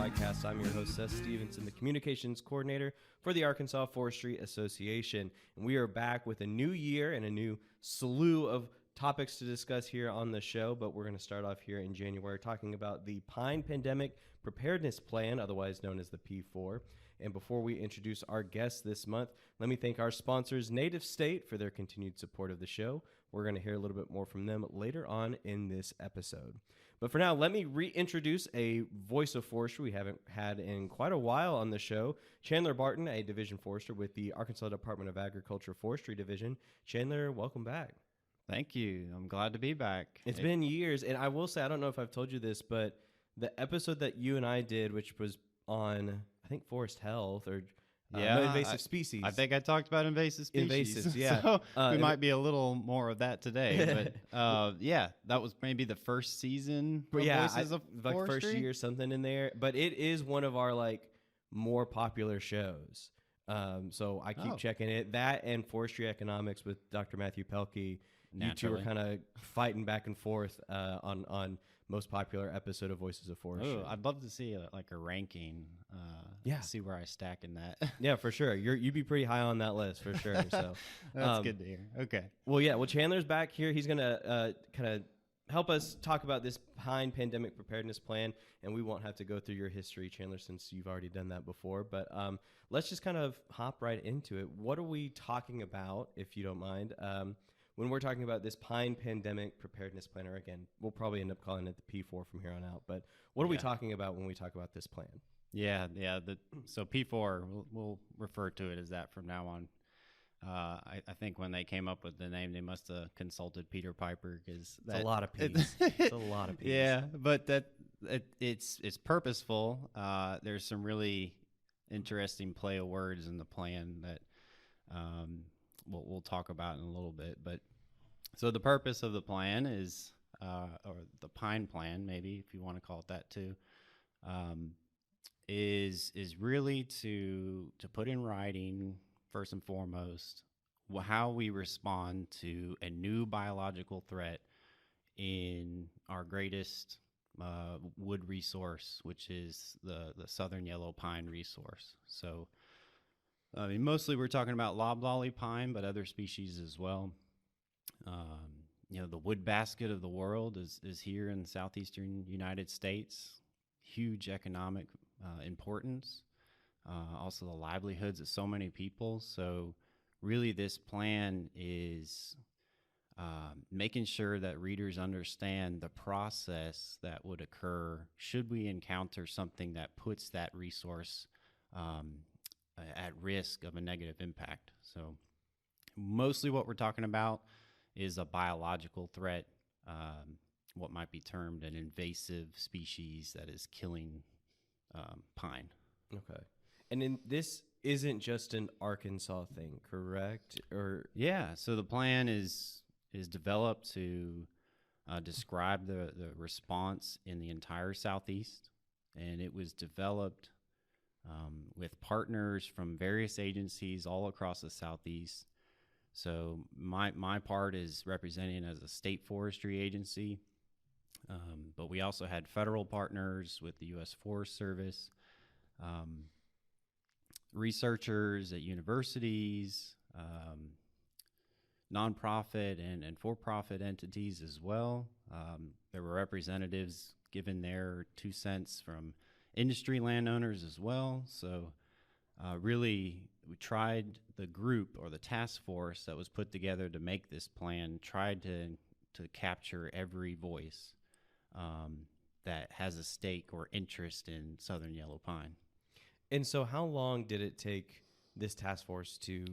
podcast. I'm your host, Seth Stephenson, the communications coordinator for the Arkansas Forestry Association. And we are back with a new year and a new slew of topics to discuss here on the show. But we're going to start off here in January talking about the Pine Pandemic Preparedness Plan, otherwise known as the P4. And before we introduce our guests this month, let me thank our sponsors, Native State, for their continued support of the show. We're going to hear a little bit more from them later on in this episode. But for now, let me reintroduce a voice of forestry we haven't had in quite a while on the show. Chandler Barton, a Division Forester with the Arkansas Department of Agriculture Forestry Division. Chandler, welcome back. Thank you. I'm glad to be back. It's been years, and I will say, I don't know if I've told you this, but the episode that you and I did, which was on, I think, forest health or invasive species. I think I talked about invasive species. Invasives, yeah. So we might be a little more of that today. But yeah, that was maybe the first season of Voices of Forestry. First year, something in there. But it is one of our more popular shows. So I keep checking it. That and Forestry Economics with Dr. Matthew Pelkey. Naturally. You two are kind of fighting back and forth on most popular episode of Voices of Forestry. Oh, I'd love to see a ranking. See where I stack in that. Yeah, for sure. You'd be pretty high on that list for sure. So that's good to hear. Okay. Well, Chandler's back here. He's gonna kind of help us talk about this Pine Pandemic Preparedness Plan, and we won't have to go through your history, Chandler, since you've already done that before. But let's just kind of hop right into it. What are we talking about, if you don't mind? When we're talking about this Pine Pandemic Preparedness Plan, or again, we'll probably end up calling it the P4 from here on out. But what are we talking about when we talk about this plan? Yeah. So P4, we'll refer to it as that from now on. I think when they came up with the name, they must have consulted Peter Piper because it's a lot of P's. It's a lot of P's. Yeah, but it's purposeful. There's some really interesting play of words in the plan that we'll talk about in a little bit. But so the purpose of the plan is, or the Pine Plan, maybe if you want to call it that too, is really to put in writing, first and foremost, how we respond to a new biological threat in our greatest wood resource, which is the southern yellow pine resource. So I mean, mostly we're talking about loblolly pine, but other species as well. The wood basket of the world is here in the southeastern United States. Huge economic importance. Also the livelihoods of so many people. So really this plan is making sure that readers understand the process that would occur should we encounter something that puts that resource at risk of a negative impact. So mostly what we're talking about is a biological threat, what might be termed an invasive species that is killing pine. Okay. And this isn't just an Arkansas thing, correct? Yeah, so the plan is developed to describe the response in the entire Southeast, and it was developed with partners from various agencies all across the Southeast. So my part is representing as a state forestry agency, but we also had federal partners with the U.S. Forest Service, researchers at universities, nonprofit and for-profit entities as well. There were representatives giving their 2 cents from industry landowners as well. So really we tried, the group or the task force that was put together to make this plan tried to capture every voice that has a stake or interest in southern yellow pine. And so how long did it take this task force to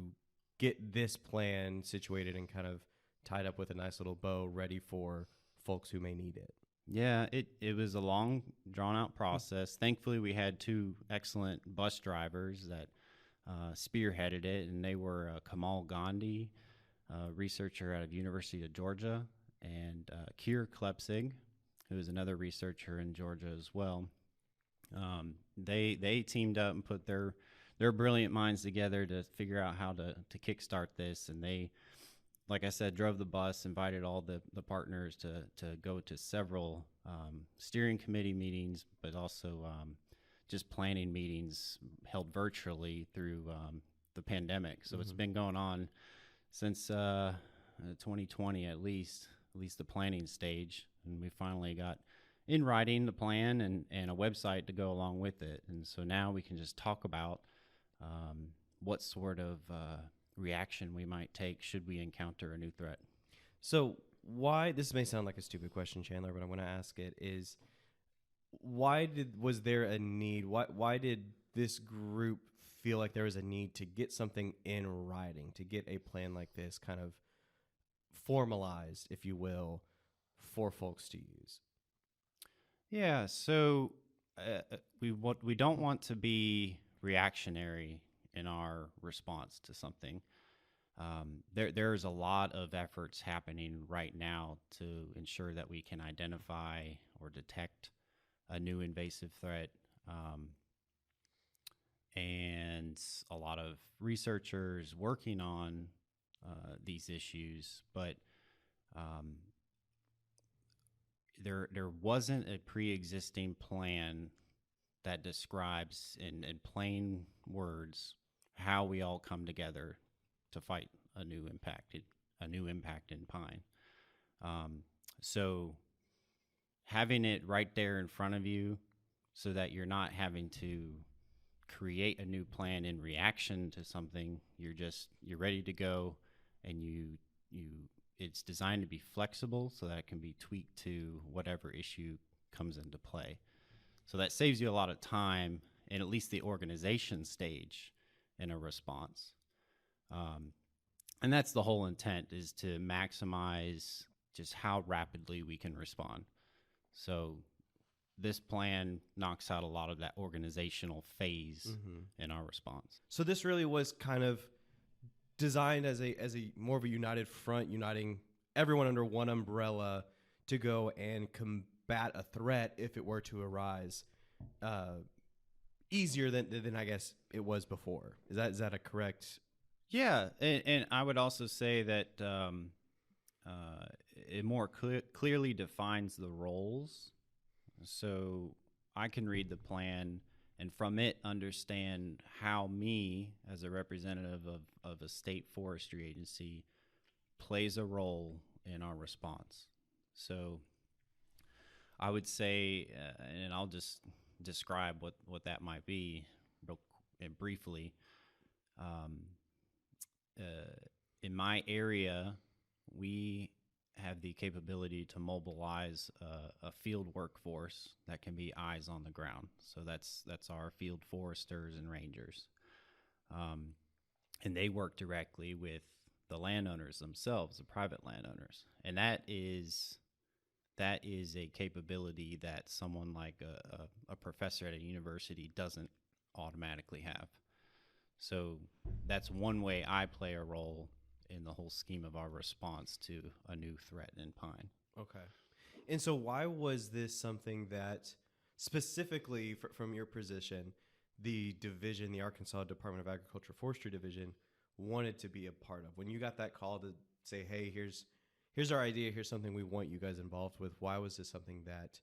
get this plan situated and kind of tied up with a nice little bow ready for folks who may need it? Yeah, it was a long, drawn-out process. Thankfully, we had 2 excellent bus drivers that spearheaded it, and they were Kamal Gandhi, a researcher out of University of Georgia, and Keir Klepsig, who is another researcher in Georgia as well. They teamed up and put their brilliant minds together to figure out how to kickstart this, and they, like I said, drove the bus, invited all the partners to go to several steering committee meetings, but also just planning meetings held virtually through the pandemic. So it's been going on since 2020 at least the planning stage. And we finally got in writing the plan and a website to go along with it. And so now we can just talk about what sort of reaction we might take should we encounter a new threat. So why, this may sound like a stupid question, Chandler, but I want to ask it, is was there a need? Why did this group feel like there was a need to get something in writing, to get a plan like this kind of formalized, if you will, for folks to use? Yeah, so we don't want to be reactionary in our response to something. There's a lot of efforts happening right now to ensure that we can identify or detect a new invasive threat, and a lot of researchers working on these issues, but there wasn't a pre-existing plan that describes in plain words how we all come together to fight a new impact in pine. So having it right there in front of you so that you're not having to create a new plan in reaction to something, you're ready to go, and it's designed to be flexible so that it can be tweaked to whatever issue comes into play. So that saves you a lot of time in at least the organization stage in a response. And that's the whole intent, is to maximize just how rapidly we can respond. So this plan knocks out a lot of that organizational phase in our response. So this really was kind of designed as a more of a united front, uniting everyone under one umbrella to go and combat a threat if it were to arise, easier than I guess it was before. Is that a correct? Yeah, and I would also say that it more clearly defines the roles. So I can read the plan and from it understand how me, as a representative of a state forestry agency, plays a role in our response. So I would say, and I'll just describe what that might be briefly. In my area, we have the capability to mobilize a field workforce that can be eyes on the ground. So that's our field foresters and rangers. And they work directly with the landowners themselves, the private landowners. And that is a capability that someone like a professor at a university doesn't automatically have. So that's one way I play a role in the whole scheme of our response to a new threat in pine. Okay. And so why was this something that specifically from your position, the division, the Arkansas Department of Agriculture Forestry Division, wanted to be a part of? When you got that call to say, hey, here's our idea, here's something we want you guys involved with, why was this something that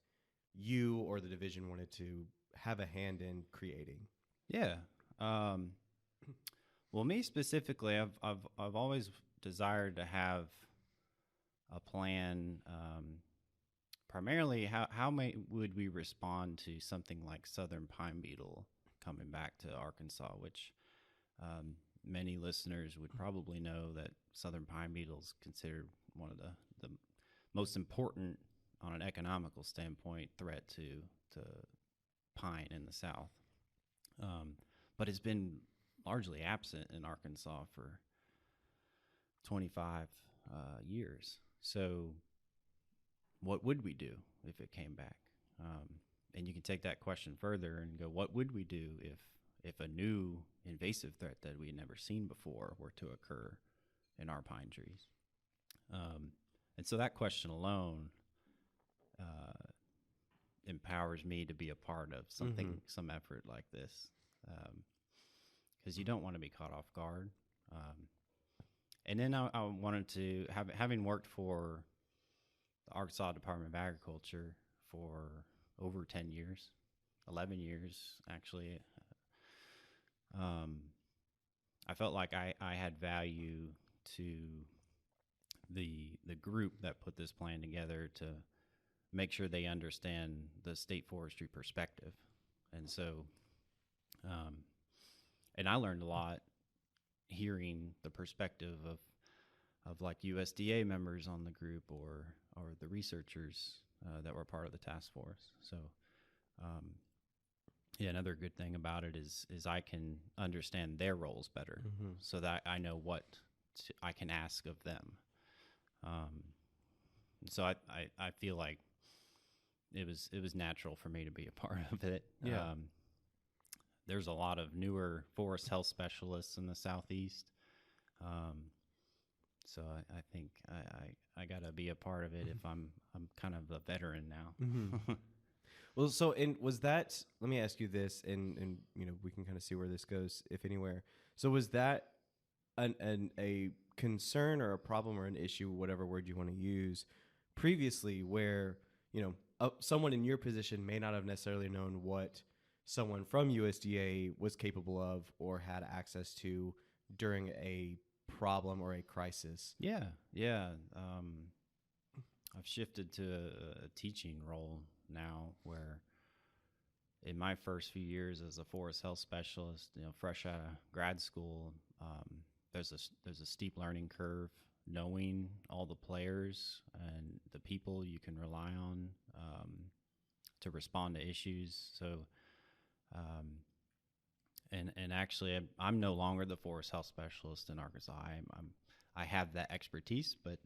you or the division wanted to have a hand in creating? Yeah. Well, me specifically, I've always desired to have a plan. Primarily, how would we respond to something like southern pine beetle coming back to Arkansas, which many listeners would probably know that southern pine beetle is considered one of the most important, on an economical standpoint, threat to pine in the South. But it's been largely absent in Arkansas for 25 years. So what would we do if it came back? And you can take that question further and go, what would we do if a new invasive threat that we had never seen before were to occur in our pine trees? And so that question alone empowers me to be a part of something, some effort like this. Because you don't want to be caught off guard. And then I wanted to, having worked for the Arkansas Department of Agriculture for over 10 years, 11 years actually, I felt like I had value to the group that put this plan together to make sure they understand the state forestry perspective. And so, and I learned a lot hearing the perspective of like USDA members on the group or the researchers that were part of the task force. So, yeah, another good thing about it is I can understand their roles better, so that I know what I can ask of them. So I feel like it was natural for me to be a part of it. Yeah. There's a lot of newer forest health specialists in the Southeast. So I think I got to be a part of it if I'm kind of a veteran now. Well, so, and was that, let me ask you this, and we can kind of see where this goes, if anywhere. So was that a concern or a problem or an issue, whatever word you want to use, previously, where, someone in your position may not have necessarily known what someone from USDA was capable of or had access to during a problem or a crisis? Yeah. I've shifted to a teaching role now, where in my first few years as a forest health specialist, fresh out of grad school, there's a steep learning curve, knowing all the players and the people you can rely on to respond to issues. So, and actually, I'm no longer the forest health specialist in Arkansas. I have that expertise, but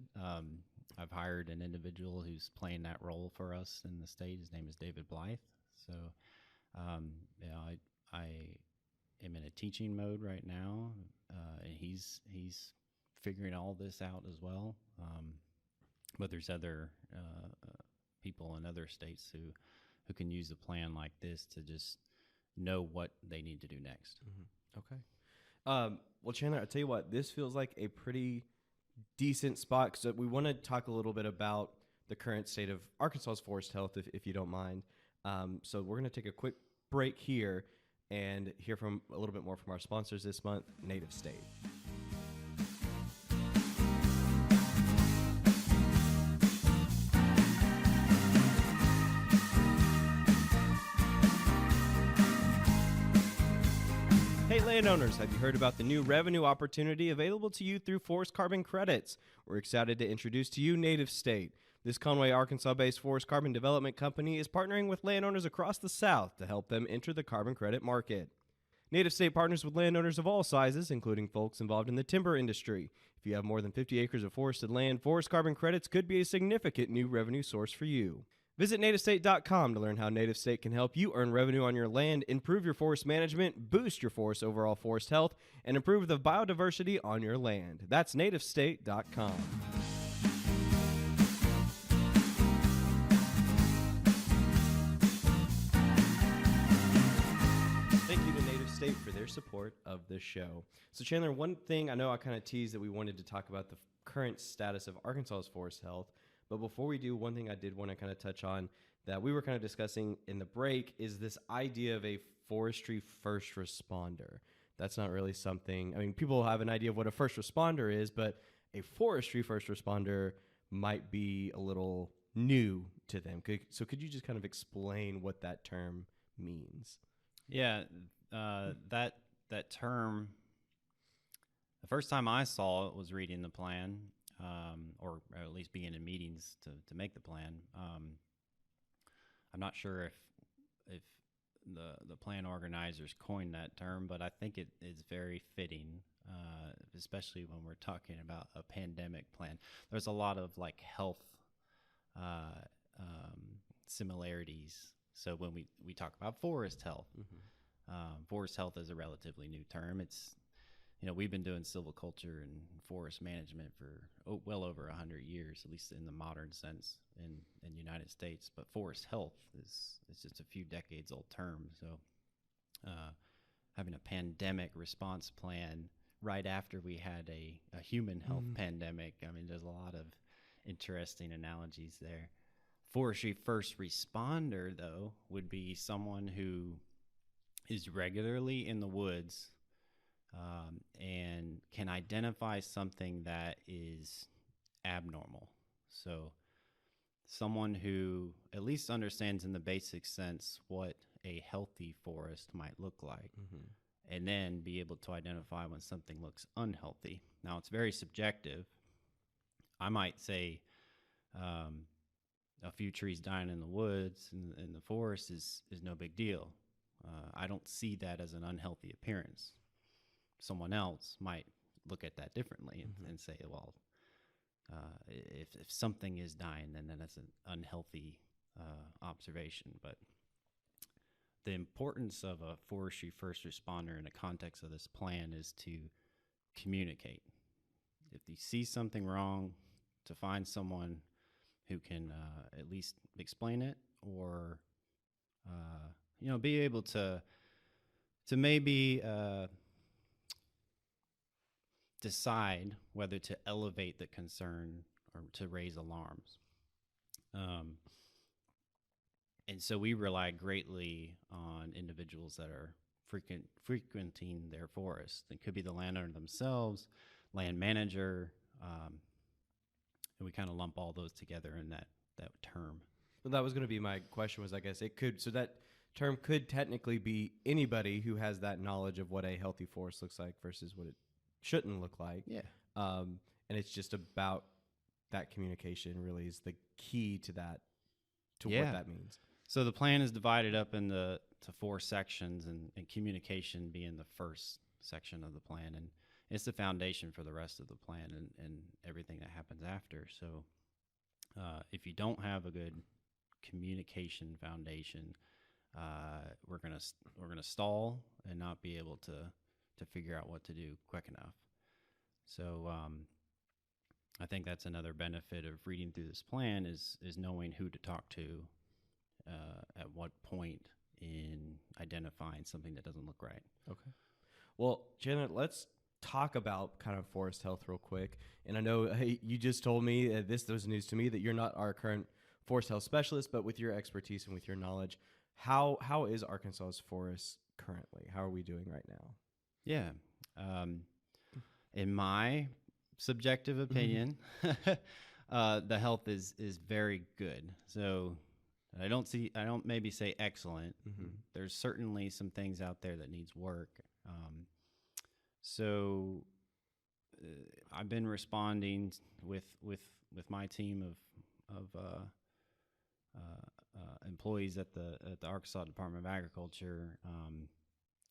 I've hired an individual who's playing that role for us in the state. His name is David Blythe. So, I am in a teaching mode right now, and he's figuring all this out as well. But there's other people in other states who can use a plan like this to just know what they need to do next. Okay. Well, Chandler, I'll tell you what, this feels like a pretty decent spot, because we want to talk a little bit about the current state of Arkansas's forest health, if you don't mind. So we're going to take a quick break here and hear from a little bit more from our sponsors this month, Native State. Hey landowners, have you heard about the new revenue opportunity available to you through forest carbon credits? We're excited to introduce to you Native State. This Conway, Arkansas-based forest carbon development company is partnering with landowners across the South to help them enter the carbon credit market. Native State partners with landowners of all sizes, including folks involved in the timber industry. If you have more than 50 acres of forested land, forest carbon credits could be a significant new revenue source for you. Visit nativestate.com to learn how Native State can help you earn revenue on your land, improve your forest management, boost your forest's overall forest health, and improve the biodiversity on your land. That's nativestate.com. Thank you to Native State for their support of this show. So Chandler, one thing I know I kind of teased that we wanted to talk about the current status of Arkansas's forest health. But before we do, one thing I did want to kind of touch on that we were kind of discussing in the break is this idea of a forestry first responder. That's not really something, I mean, people have an idea of what a first responder is, but a forestry first responder might be a little new to them. So could you just kind of explain what that term means? Yeah, that term, the first time I saw it was reading the plan. Or at least being in meetings to make the plan. I'm not sure if the plan organizers coined that term, but I think it is very fitting, especially when we're talking about a pandemic plan. There's a lot of like health similarities. So when we talk about forest health, forest health is a relatively new term. It's we've been doing silviculture and forest management for well over 100 years, at least in the modern sense in the United States. But forest health is just a few decades old term. So having a pandemic response plan right after we had a human health pandemic, I mean, there's a lot of interesting analogies there. Forestry first responder, though, would be someone who is regularly in the woods and can identify something that is abnormal. So someone who at least understands in the basic sense what a healthy forest might look like, and then be able to identify when something looks unhealthy. Now, it's very subjective. I might say a few trees dying in the woods in the forest is no big deal. I don't see that as an unhealthy appearance. Someone else might look at that differently and say, well, if something is dying, then that's an unhealthy observation. But the importance of a forestry first responder in the context of this plan is to communicate. If you see something wrong, to find someone who can at least explain it, or be able to maybe decide whether to elevate the concern or to raise alarms. And so we rely greatly on individuals that are frequenting their forest. It could be the landowner themselves, land manager, and we kind of lump all those together in that term. Well, that was going to be my question, was I guess it could, so that term could technically be anybody who has that knowledge of what a healthy forest looks like versus what it shouldn't look like. Yeah. And it's just about that communication really is the key to that, what that means. So the plan is divided up into 4 sections, and communication being the first section of the plan. And it's the foundation for the rest of the plan and everything that happens after. So if you don't have a good communication foundation, we're gonna stall and not be able to figure out what to do quick enough. So I think that's another benefit of reading through this plan is knowing who to talk to at what point in identifying something that doesn't look right. Okay. Well, Chandler, let's talk about kind of forest health real quick. And I know you just told me, this was news to me, that you're not our current forest health specialist, but with your expertise and with your knowledge, how is Arkansas's forest currently? How are we doing right now? Yeah. In my subjective opinion, the health is very good. So I don't maybe say excellent. There's certainly some things out there that needs work. So I've been responding with my team of employees at the Arkansas Department of Agriculture.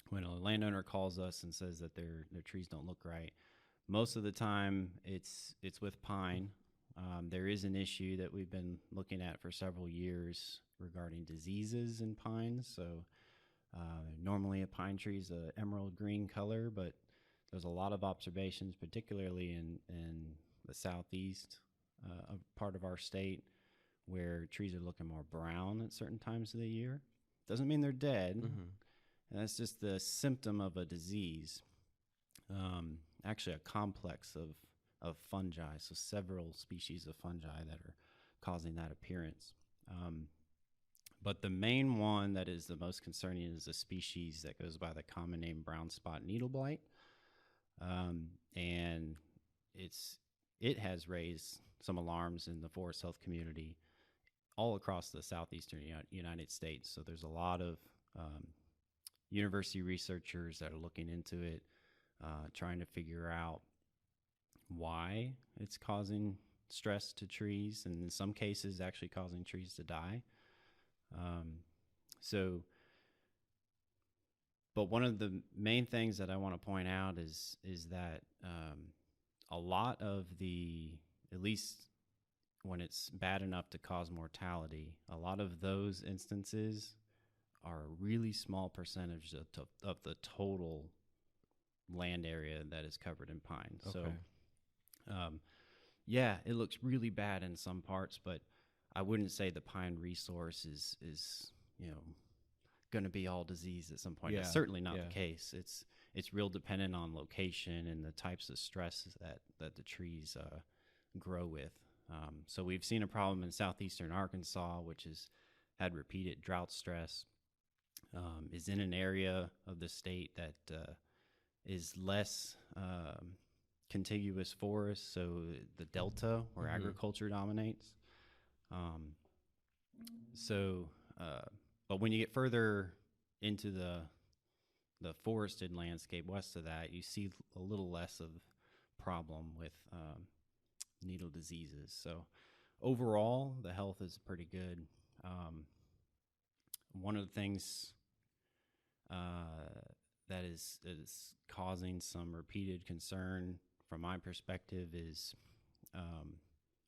When a landowner calls us and says that their trees don't look right, most of the time it's with pine. There is an issue that we've been looking at for several years regarding diseases in pines. So normally a pine tree is an emerald green color, but there's a lot of observations, particularly in the southeast part of our state, where trees are looking more brown at certain times of the year. Doesn't mean they're dead. And that's just the symptom of a disease. Actually, a complex of fungi, so several species of fungi that are causing that appearance. But the main one that is the most concerning is a species that goes by the common name brown spot needle blight. And it has raised some alarms in the forest health community all across the southeastern United States. So there's a lot of university researchers that are looking into it, trying to figure out why it's causing stress to trees, and in some cases actually causing trees to die. But one of the main things that I want to point out is that a lot of at least when it's bad enough to cause mortality, a lot of those instances are a really small percentage of the total land area that is covered in pine. Okay. So, it looks really bad in some parts, but I wouldn't say the pine resource is going to be all disease at some point. It's certainly not the case. It's real dependent on location and the types of stresses that the trees grow with. So we've seen a problem in southeastern Arkansas, which has had repeated drought stress, is in an area of the state that is less contiguous forest, so the delta where agriculture dominates. So, but when you get further into the forested landscape west of that, you see a little less of problem with needle diseases. So overall, the health is pretty good. One of the things that is causing some repeated concern from my perspective is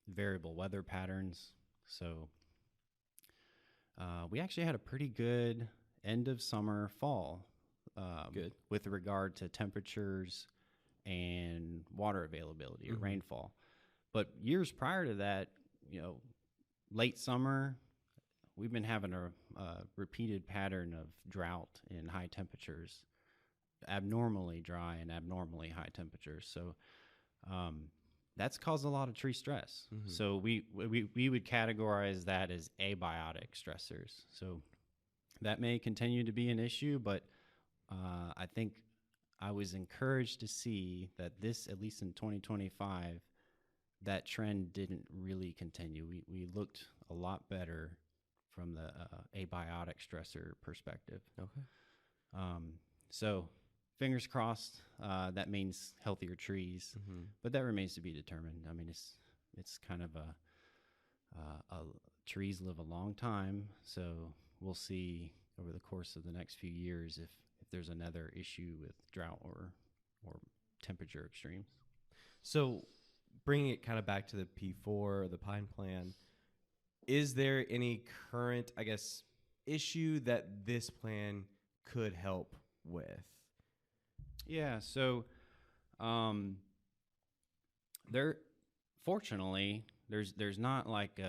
variable weather patterns. So we actually had a pretty good end of summer fall with regard to temperatures and water availability or rainfall. But years prior to that, late summer, we've been having a repeated pattern of drought and high temperatures, abnormally dry and abnormally high temperatures. So that's caused a lot of tree stress. So we would categorize that as abiotic stressors. So that may continue to be an issue, but I think I was encouraged to see that this, at least in 2025, that trend didn't really continue. We looked a lot better from the abiotic stressor perspective. Okay. So fingers crossed, that means healthier trees, but that remains to be determined. I mean, it's kind of trees live a long time, so we'll see over the course of the next few years if there's another issue with drought or temperature extremes. So bringing it kind of back to the P4, the Pine Plan, is there any current, I guess, issue that this plan could help with? Yeah, so fortunately, there's not like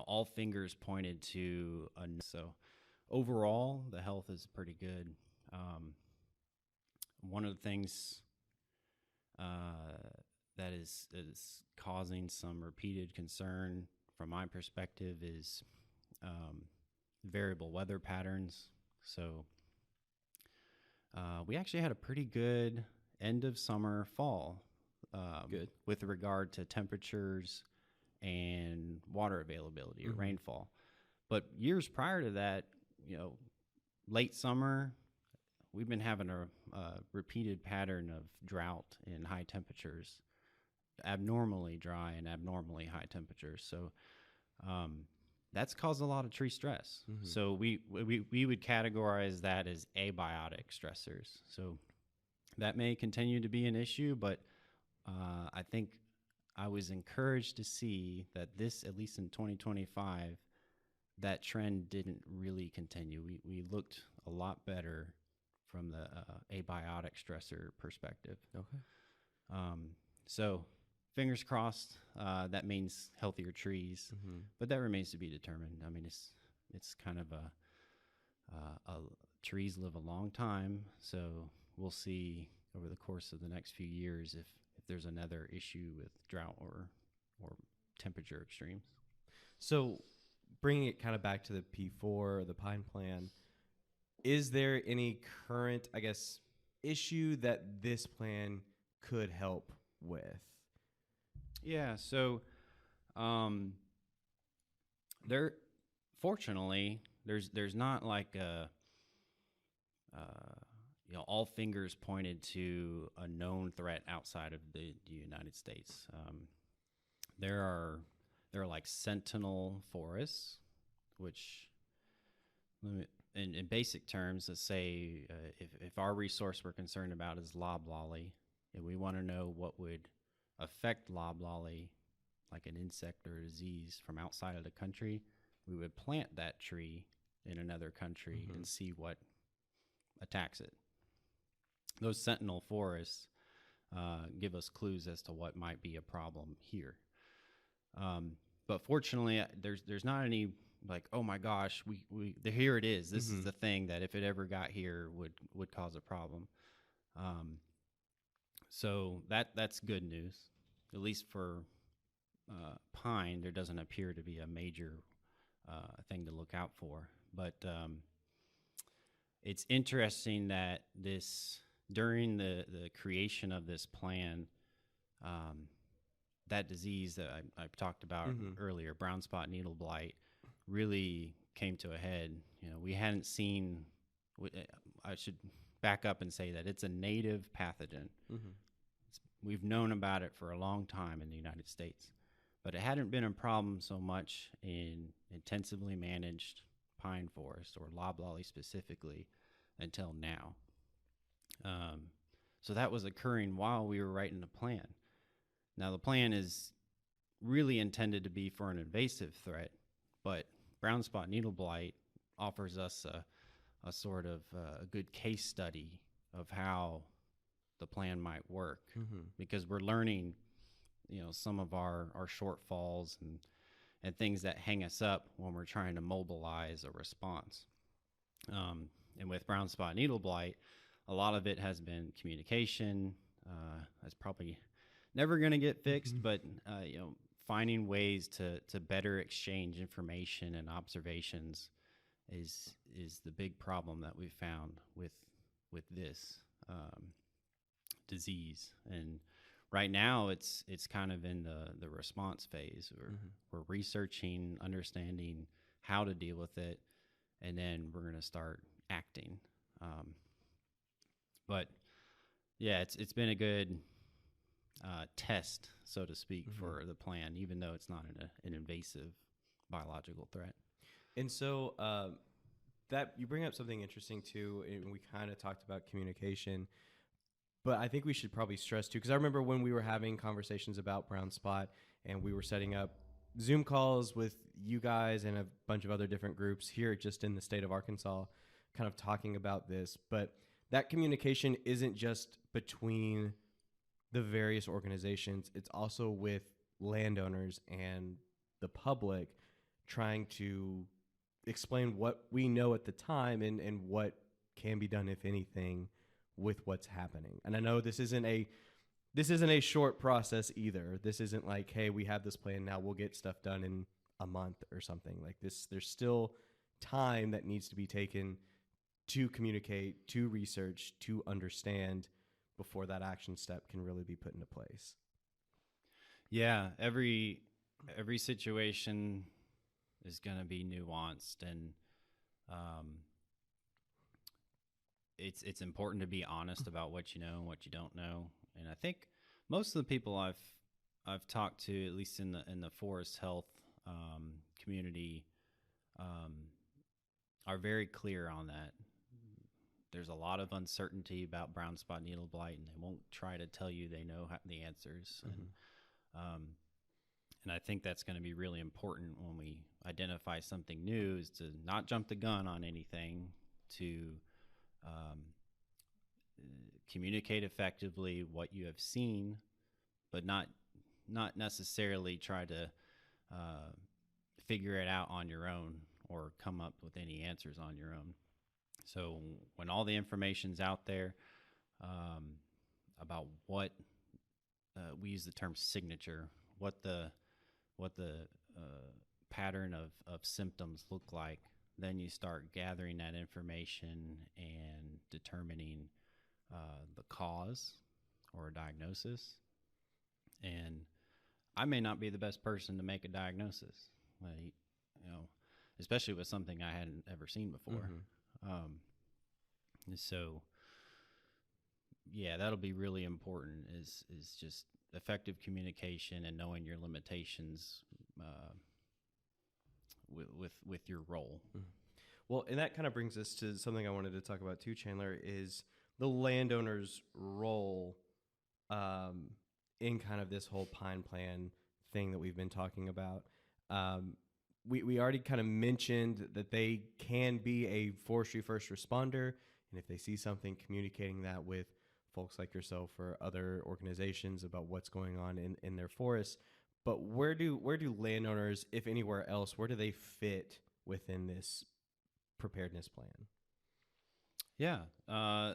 all fingers pointed to so overall the health is pretty good. One of the things that is causing some repeated concern from my perspective is variable weather patterns. So we actually had a pretty good end of summer fall with regard to temperatures and water availability or rainfall. But years prior to that, late summer, we've been having a repeated pattern of drought and high temperatures, abnormally dry and abnormally high temperatures. So that's caused a lot of tree stress. So we would categorize that as abiotic stressors. So that may continue to be an issue, but I think I was encouraged to see that this, at least in 2025, that trend didn't really continue. We looked a lot better from the abiotic stressor perspective. Okay. So fingers crossed, that means healthier trees, but that remains to be determined. I mean, it's kind of trees live a long time, so we'll see over the course of the next few years if there's another issue with drought or temperature extremes. So bringing it kind of back to the P4, the Pine Plan, is there any current, I guess, issue that this plan could help with? Yeah, so fortunately, there's not like all fingers pointed to a known threat outside of the United States. There are like sentinel forests, which in basic terms, let's say if our resource we're concerned about is loblolly, and we want to know what would affect loblolly, like an insect or a disease from outside of the country, we would plant that tree in another country and see what attacks it. Those sentinel forests give us clues as to what might be a problem here. But fortunately, there's not any like, oh my gosh, here it is. This is the thing that if it ever got here would cause a problem. So that's good news. at least for pine, there doesn't appear to be a major thing to look out for. But it's interesting that during the creation of this plan, that disease that I talked about earlier, brown spot needle blight, really came to a head. We hadn't seen. I should back up and say that it's a native pathogen. We've known about it for a long time in the United States, but it hadn't been a problem so much in intensively managed pine forest, or loblolly specifically, until now. So that was occurring while we were writing the plan. Now, the plan is really intended to be for an invasive threat, but brown spot needle blight offers us a sort of a good case study of how the plan might work, because we're learning, some of our shortfalls and things that hang us up when we're trying to mobilize a response. And with brown spot needle blight, a lot of it has been communication. That's probably never going to get fixed, but finding ways to better exchange information and observations is the big problem that we've found with this disease. And right now it's kind of in the response phase. We're researching, understanding how to deal with it, and then we're going to start acting. But yeah, it's been a good test, so to speak, for the plan, even though it's not an invasive biological threat. And so that you bring up something interesting too, and we kind of talked about communication, but I think we should probably stress too, because I remember when we were having conversations about brown spot and we were setting up Zoom calls with you guys and a bunch of other different groups here just in the state of Arkansas, kind of talking about this. But that communication isn't just between the various organizations, it's also with landowners and the public, trying to explain what we know at the time and what can be done, if anything, with what's happening. And I know this isn't a short process either. This isn't like, hey, we have this plan now, we'll get stuff done in a month or something like this. There's still time that needs to be taken to communicate, to research, to understand before that action step can really be put into place. Yeah, every situation is going to be nuanced, and it's important to be honest about what you know and what you don't know. And I think most of the people I've talked to, at least in the forest health community, are very clear on that. There's a lot of uncertainty about brown spot needle blight, and they won't try to tell you they know the answers. And I think that's going to be really important when we identify something new, is to not jump the gun on anything, to communicate effectively what you have seen, but not necessarily try to figure it out on your own or come up with any answers on your own. So when all the information's out there about what we use the term signature, what the pattern of symptoms look like, then you start gathering that information and determining the cause or a diagnosis. And I may not be the best person to make a diagnosis, especially with something I hadn't ever seen before. So yeah, that'll be really important, is just effective communication and knowing your limitations with your role. Well, and that kind of brings us to something I wanted to talk about too, Chandler, is the landowner's role in kind of this whole Pine Plan thing that we've been talking about. We already kind of mentioned that they can be a forestry first responder, and if they see something, communicating that with folks like yourself or other organizations about what's going on in their forests. But where do landowners, if anywhere else, where do they fit within this preparedness plan? Yeah,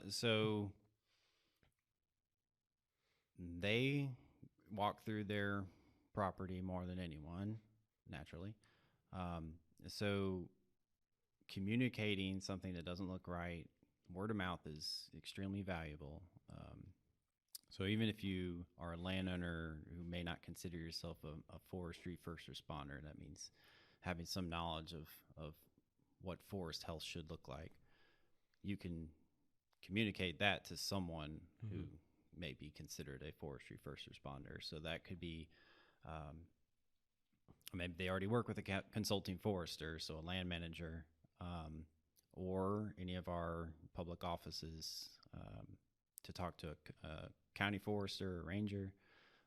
so walk through their property more than anyone, naturally. So communicating something that doesn't look right, word of mouth is extremely valuable. So even if you are a landowner who may not consider yourself a forestry first responder, that means having some knowledge of what forest health should look like. You can communicate that to someone who may be considered a forestry first responder. So that could be, maybe they already work with a consulting forester, so a land manager, or any of our public offices, to talk to a county forester or ranger.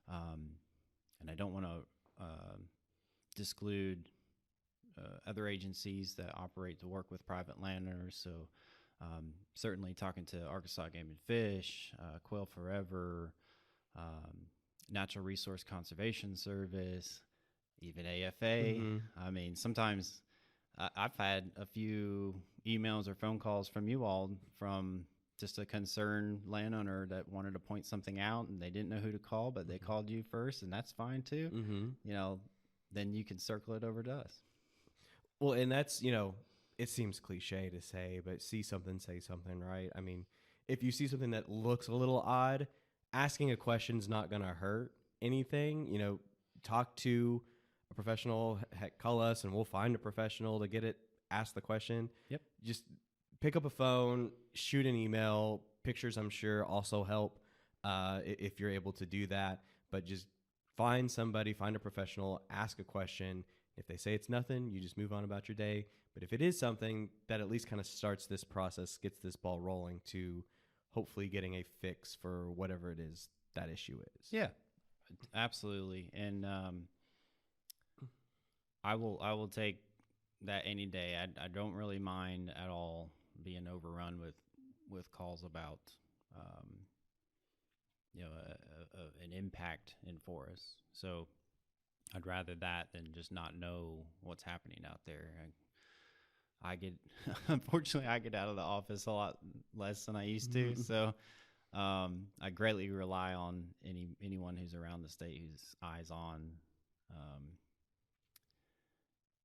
And I don't want to disclude other agencies that operate to work with private landowners. So certainly talking to Arkansas Game and Fish, Quail Forever, Natural Resource Conservation Service, even AFA. I mean, sometimes I've had a few emails or phone calls from you all from just a concerned landowner that wanted to point something out and they didn't know who to call, but they called you first, and that's fine too. You know, then you can circle it over to us. Well, and that's, it seems cliche to say, but see something, say something, right? I mean, if you see something that looks a little odd, asking a question's not going to hurt anything. Talk to a professional, heck, call us and we'll find a professional to get it, ask the question. Yep. Just pick up a phone, shoot an email. Pictures, I'm sure, also help if you're able to do that. But just find somebody, find a professional, ask a question. If they say it's nothing, you just move on about your day. But if it is something, that at least kind of starts this process, gets this ball rolling to hopefully getting a fix for whatever it is that issue is. Yeah, absolutely. And I will take that any day. I don't really mind at all being overrun with calls about an impact in forests. So I'd rather that than just not know what's happening out there. I get, unfortunately, I get out of the office a lot less than I used to. So I greatly rely on anyone who's around the state who's eyes on.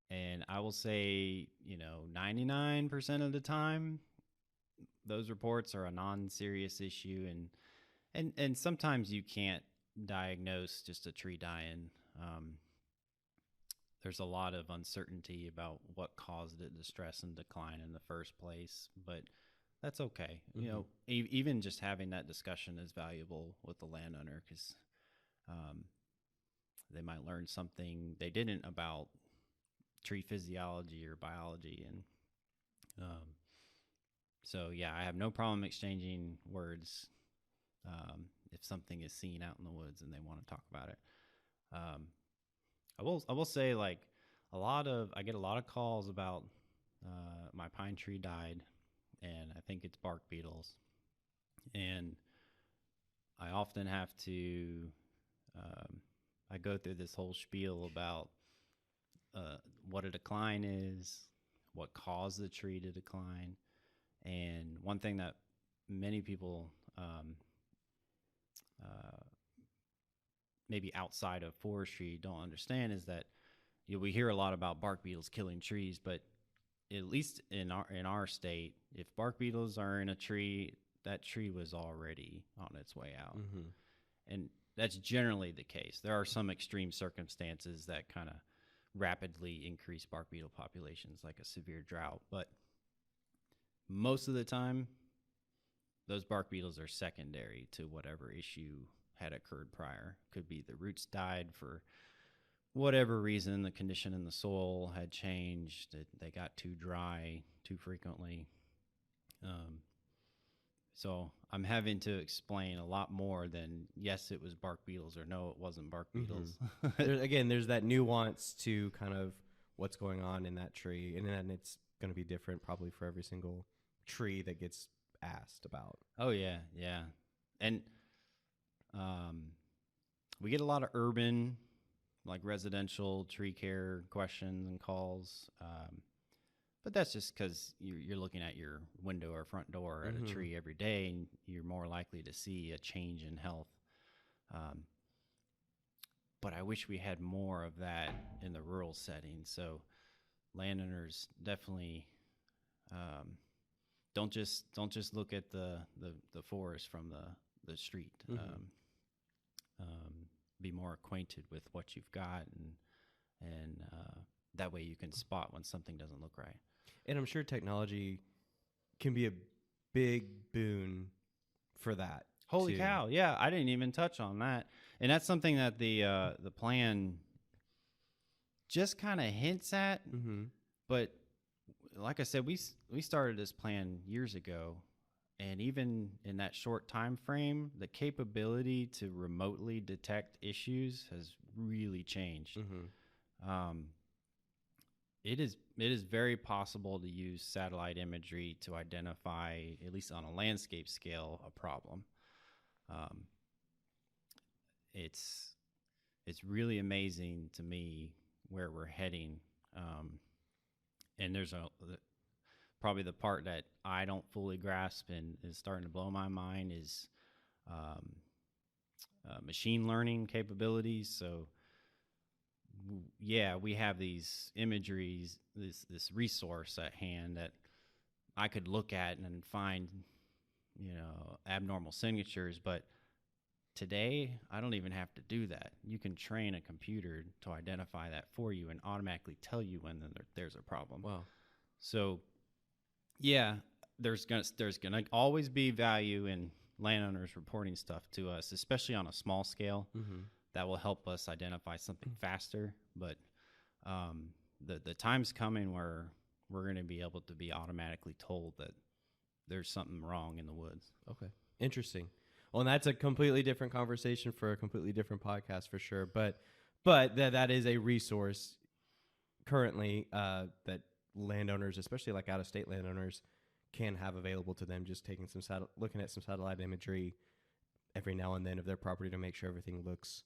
And I will say, 99% of the time, those reports are a non-serious issue, and sometimes you can't diagnose just a tree dying. There's a lot of uncertainty about what caused it to stress and decline in the first place, but that's okay. Even just having that discussion is valuable with the landowner, because they might learn something they didn't about tree physiology or biology. And so yeah, I have no problem exchanging words if something is seen out in the woods and they want to talk about it. I will say, like, I get a lot of calls about my pine tree died, and I think it's bark beetles. And I often have to I go through this whole spiel about what a decline is, what caused the tree to decline. And one thing that many people maybe outside of forestry don't understand is that we hear a lot about bark beetles killing trees, but at least in our state, if bark beetles are in a tree, that tree was already on its way out. And that's generally the case. There are some extreme circumstances that kind of rapidly increase bark beetle populations, like a severe drought, but most of the time those bark beetles are secondary to whatever issue had occurred prior. Could be the roots died for whatever reason, the condition in the soil had changed, they got too dry too frequently. So I'm having to explain a lot more than, yes, it was bark beetles, or no, it wasn't bark beetles. There's that nuance to kind of what's going on in that tree, and then it's going to be different probably for every single tree that gets asked about. Oh, yeah, yeah. And we get a lot of urban, like residential tree care questions and calls. But that's just because you're looking at your window or front door at a tree every day, and you're more likely to see a change in health. but I wish we had more of that in the rural setting. So landowners definitely don't just look at the forest from the street. Be more acquainted with what you've got, and that way you can spot when something doesn't look right. And I'm sure technology can be a big boon for that. Holy cow! Yeah, I didn't even touch on that, and that's something that the plan just kind of hints at. But like I said, we started this plan years ago, and even in that short time frame, the capability to remotely detect issues has really changed. It is very possible to use satellite imagery to identify, at least on a landscape scale, a problem. It's really amazing to me where we're heading. And there's probably the part that I don't fully grasp and is starting to blow my mind is machine learning capabilities. So yeah, we have these imageries, this resource at hand that I could look at and find, abnormal signatures, but today, I don't even have to do that. You can train a computer to identify that for you and automatically tell you when there's a problem. Wow. So, yeah, there's gonna always be value in landowners reporting stuff to us, especially on a small scale. That will help us identify something faster. But the time's coming where we're going to be able to be automatically told that there's something wrong in the woods. Okay. Interesting. Well, and that's a completely different conversation for a completely different podcast for sure. But that is a resource currently that landowners, especially like out-of-state landowners, can have available to them. Just taking looking at some satellite imagery every now and then of their property to make sure everything looks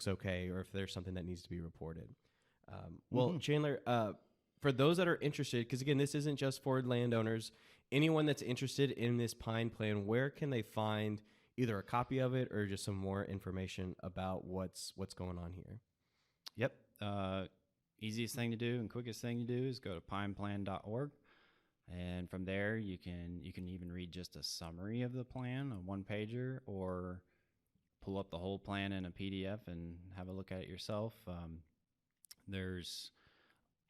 okay, or if there's something that needs to be reported. Well, Chandler, for those that are interested, because again, this isn't just for landowners. Anyone that's interested in this Pine Plan, where can they find either a copy of it or just some more information about what's going on here? Yep. Easiest thing to do and quickest thing to do is go to pineplan.org. And from there, you can even read just a summary of the plan, a one-pager, or pull up the whole plan in a PDF and have a look at it yourself.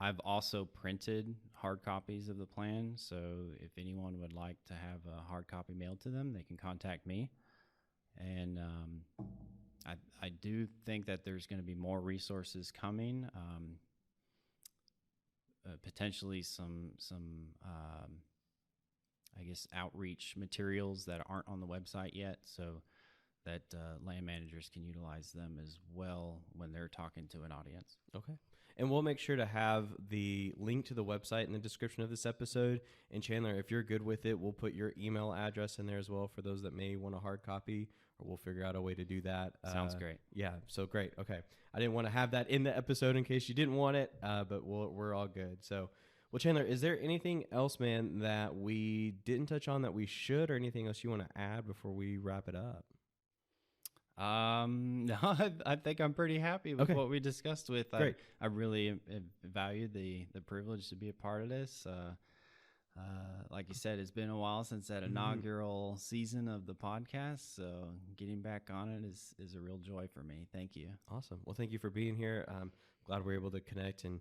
I've also printed hard copies of the plan, so if anyone would like to have a hard copy mailed to them, they can contact me. And I do think that there's going to be more resources coming. Potentially some I guess outreach materials that aren't on the website yet, so that land managers can utilize them as well when they're talking to an audience. Okay. And we'll make sure to have the link to the website in the description of this episode. And Chandler, if you're good with it, we'll put your email address in there as well for those that may want a hard copy, or we'll figure out a way to do that. Sounds great. Yeah, so great. Okay. I didn't want to have that in the episode in case you didn't want it, but we're all good. So, well, Chandler, is there anything else, man, that we didn't touch on that we should, or anything else you want to add before we wrap it up? No, I think I'm pretty happy with what we discussed with. Great. I really valued the privilege to be a part of this. Like you said, it's been a while since that inaugural season of the podcast, so getting back on it is a real joy for me. Thank you. Awesome. Well, thank you for being here. Glad we're able to connect and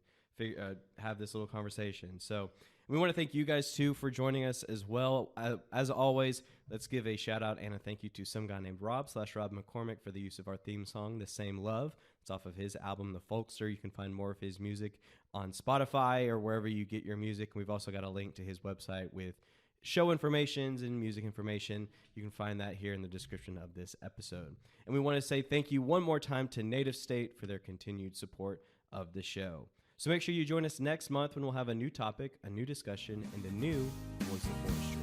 have this little conversation. So we want to thank you guys too for joining us as well. As always, let's give a shout out and a thank you to some guy named Rob McCormick for the use of our theme song, The Same Love. It's off of his album, The Folkster. You can find more of his music on Spotify or wherever you get your music. And we've also got a link to his website with show information and music information. You can find that here in the description of this episode. And we want to say thank you one more time to Native State for their continued support of the show. So make sure you join us next month when we'll have a new topic, a new discussion, and a new Voice of Forestry.